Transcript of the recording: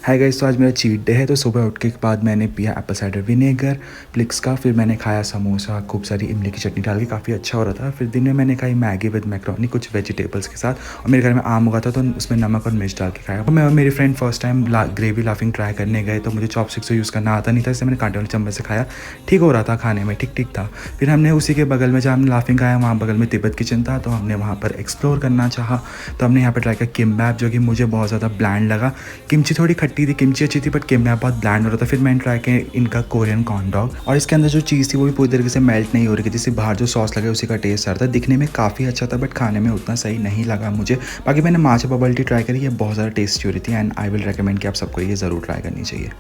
Hi guys, तो आज मेरा चीट डे है। तो सुबह उठ के बाद मैंने पिया एप्पल साइडर विनेगर प्लिक्स का। फिर मैंने खाया समोसा, खूब सारी इमली की चटनी डाल के, काफ़ी अच्छा हो रहा था। फिर दिन में मैंने खाई मैगी विद मैक्रोनी कुछ वेजिटेबल्स के साथ, और मेरे घर में आम उगा था तो उसमें नमक और मिर्च डाल के खाया। मैं और मेरी friend first time gravy laughing try करने गए, तो मुझे चॉपस्टिक से यूज़ करना आता नहीं था, इससे मैंने कांटे वाले चम्मच से खाया। ठीक हो रहा था, खाने में ठीक ठीक था। फिर हमने उसी के बगल में, जहाँ हमने लाफिंग खाया, वहाँ बगल में तिब्बत किचन था, तो हमने वहाँ पर एक्सप्लोर करना चाहा। तो हमने यहाँ पर ट्राई किया किम्बैप, जो कि मुझे बहुत ज़्यादा ब्लैंड लगा। किमची थोड़ी खट्टी थी, किमची अच्छी थी, बट किम्बैप बहुत ब्लैंड हो रहा था। फिर मैंने ट्राई किया इनका कोरियन कॉर्न डॉग, और इसके अंदर जो चीज़ थी वो भी पूरी तरीके से मेल्ट नहीं हो रही थी, जिससे बाहर जो सॉस लगे उसी का टेस्ट आ रहा था। दिखने में काफ़ी अच्छा था, बट खाने में उतना सही नहीं लगा मुझे। बाकी मैंने माचा बबल टी ट्राई करी, ये बहुत ज़्यादा टेस्टी हो रही थी, एंड आई विल रिकमेंड कि आप सबको ये ज़रूर ट्राई करनी चाहिए।